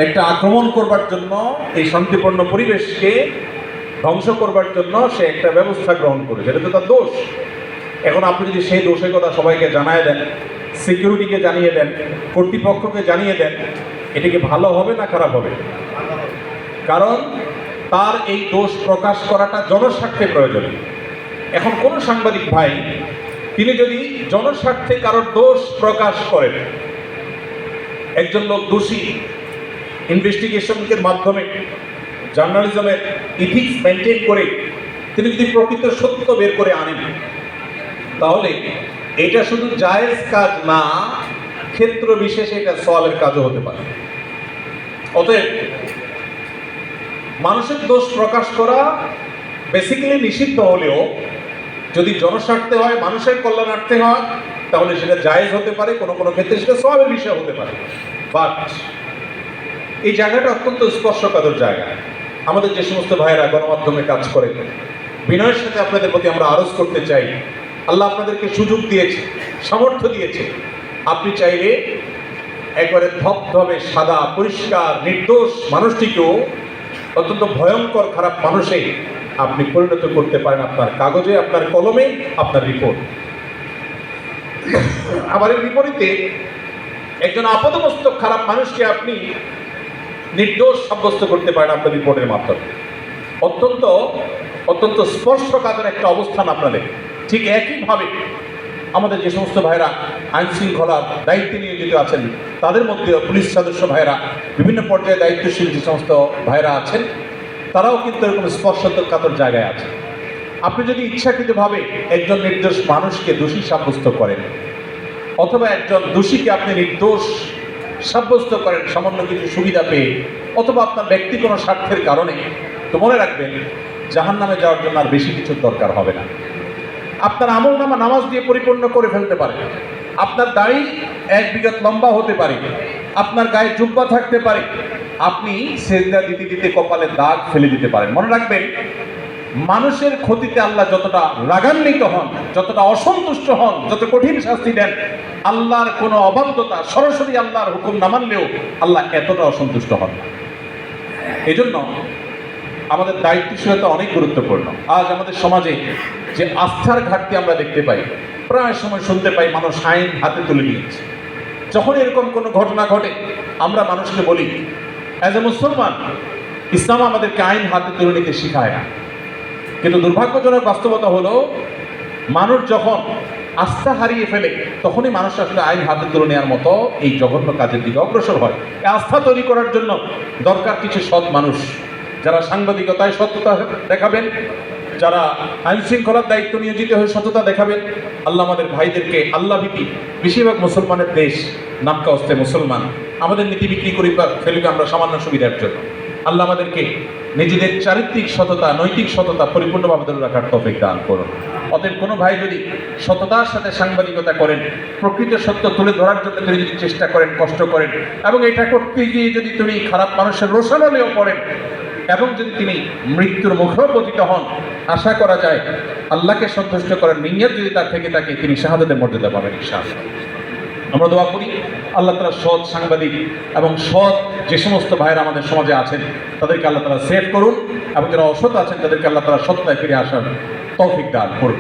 একটা আক্রমণ করবার জন্য, এই শান্তিপূর্ণ পরিবেশকে ধ্বংস করবার জন্য সে একটা ব্যবস্থা গ্রহণ করেছে, এটা তো তার দোষ। এখন আপনি যদি সেই দোষের কথা সবাইকে জানায় দেন, সিকিউরিটিকে জানিয়ে দেন, কর্তৃপক্ষকে জানিয়ে দেন, এটা কি ভালো হবে না খারাপ হবে? কারণ তার এই দোষ প্রকাশ করাটা জনস্বার্থে প্রয়োজনীয়। এখন কোন সাংবাদিক ভাই তিনি যদি জনস্বার্থে কারোর দোষ প্রকাশ করেন, একজন লোক দোষী, ইনভেস্টিগেশনের মাধ্যমে জার্নালিজমের ইথিক্স মেনটেন করে তিনি যদি প্রকৃত সত্য বের করে আনেন, তাহলে এটা শুধু জায়েজ কাজ না, ক্ষেত্র বিশেষে এটা সওয়াবের কাজও হতে পারে। অতএব মানুষের দোষ প্রকাশ করা বেসিক্যালি নিষিদ্ধ হলেও যদি জনস্বার্থে হয়, মানুষের কল্যাণার্থে হয়, তাহলে সেটা জায়েজ হতে পারে, কোনো কোনো ক্ষেত্রে সেটা সওয়াবের বিষয় হতে পারে। বাট এই জায়গাটা অত্যন্ত স্পর্শকাতর জায়গা। আমাদের যে সমস্ত ভাইয়েরা গণমাধ্যমে কাজ করে, বিনয়ের সাথে আপনাদের প্রতি আমরা আরজ করতে চাই, আল্লাহ আপনাদেরকে সুযোগ দিয়েছে, সামর্থ্য দিয়েছে, আপনি চাইলে একবারে ধবধবে সাদা পরিষ্কার নির্দোষ মানুষটিকেও অত্যন্ত ভয়ঙ্কর খারাপ মানুষে আপনি পরিণত করতে পারেন, আপনার কাগজে, আপনার কলমে, আপনার রিপোর্ট। আবার এর বিপরীতে একজন আপাতমস্তক খারাপ মানুষকে আপনি নির্দোষ সাব্যস্ত করতে পারেন আপনার রিপোর্টের মাধ্যমে। অত্যন্ত অত্যন্ত স্পর্শকাতর একটা অবস্থান আপনাদের। ঠিক একইভাবে আমাদের যে সমস্ত ভাইরা আইন শৃঙ্খলার দায়িত্বে নিয়োজিত আছেন, তাদের মধ্যে পুলিশ সদস্য ভাইরা, বিভিন্ন পর্যায়ে দায়িত্বশীল যে সমস্ত ভাইরা আছেন, তারাও কিন্তু এরকম স্পর্শকাতর জায়গায় আছে। আপনি যদি ইচ্ছাকৃতভাবে একজন নির্দোষ মানুষকে দোষী সাব্যস্ত করেন, অথবা একজন দোষীকে আপনি নির্দোষ সাব্যস্ত করেন সামান্য কিছু সুবিধা পেয়ে, অথবা আপনার ব্যক্তি কোনো স্বার্থের কারণে, তো মনে রাখবেন জাহান্নামে যাওয়ার জন্য আর বেশি কিছুর দরকার হবে না। আপনার আমলনামা নামাজ দিয়ে পরিপূর্ণ করে ফেলতে পারে, আপনার দাড়ি 1 বিঘত লম্বা হতে পারে, আপনার গায়ে জুব্বা থাকতে পারে, আপনি সেজদা দিতে দিতে কপালে দাগ ফেলে দিতে পারেন। মনে রাখবেন, মানুষের ক্ষতিতে আল্লাহ যতটা রাগান্বিত হন, যতটা অসন্তুষ্ট হন, যত কঠিন শাস্তি দেন, আল্লাহর কোনো অবাধ্যতা, সরাসরি আল্লাহর হুকুম না মানলেও আল্লাহ এতটা অসন্তুষ্ট হন। এই জন্য আমাদের দায়িত্বশীলতা অনেক গুরুত্বপূর্ণ। আজ আমাদের সমাজে যে আস্থার ঘাটতি আমরা দেখতে পাই, প্রায় সময় শুনতে পাই মানুষ আইন হাতে তুলে নিয়েছে। যখন এরকম কোনো ঘটনা ঘটে, আমরা মানুষকে বলি, অ্যাজ এ মুসলমান ইসলাম আমাদেরকে আইন হাতে তুলে নিতে শিখায় না। কিন্তু দুর্ভাগ্যজনক বাস্তবতা হলো, মানুষ যখন আস্থা হারিয়ে ফেলে, তখনই মানুষ আসলে আইন হাতে তুলে নেওয়ার মতো এই জঘন্য কাজের দিকে অগ্রসর হয়। এই আস্থা তৈরি করার জন্য দরকার কিছু সৎ মানুষ, যারা সাংবাদিকতায় সততা দেখাবেন, যারা আইন শৃঙ্খলার দায়িত্ব নিয়োজিত হয়ে সততা দেখাবেন। আল্লাহ আমাদের ভাইদেরকে আল্লাহ ভীতি, বেশিরভাগ মুসলমানের দেশ, নামকা হস্তে মুসলমান, আমাদের নীতি বিক্রি করি ফেলবে আমরা সামান্য সুবিধার জন্য। আল্লাহ আমাদেরকে নিজেদের চারিত্রিক সততা, নৈতিক সততা পরিপূর্ণভাবে ধরে রাখার তৌফিক দান করুন। অতএব কোনো ভাই যদি সততার সাথে সাংবাদিকতা করেন, প্রকৃত সত্য তুলে ধরার জন্য তিনি যদি চেষ্টা করেন, কষ্ট করেন, এবং এটা করতে গিয়ে যদি তিনি খারাপ মানুষের রোষানলেও পড়েন, এবং যদি তিনি মৃত্যুর মুখেও পতিত হন, আশা করা যায় আল্লাহকে সন্তুষ্ট করার নিয়ত যদি তার থেকে থাকে, তিনি শাহাদাতের মর্যাদা পাবেন ইনশাআল্লাহ। আমরা দোয়া করি আল্লাহ তাআলা সৎ সাংবাদিক এবং সৎ যে সমস্ত ভাইয়েরা আমাদের সমাজে আছেন, তাদেরকে আল্লাহ তাআলা সেভ করুন, এবং যারা অসৎ আছেন তাদেরকে আল্লাহ তাআলা সত্যতায় ফিরে আসার তৌফিক দান করুন।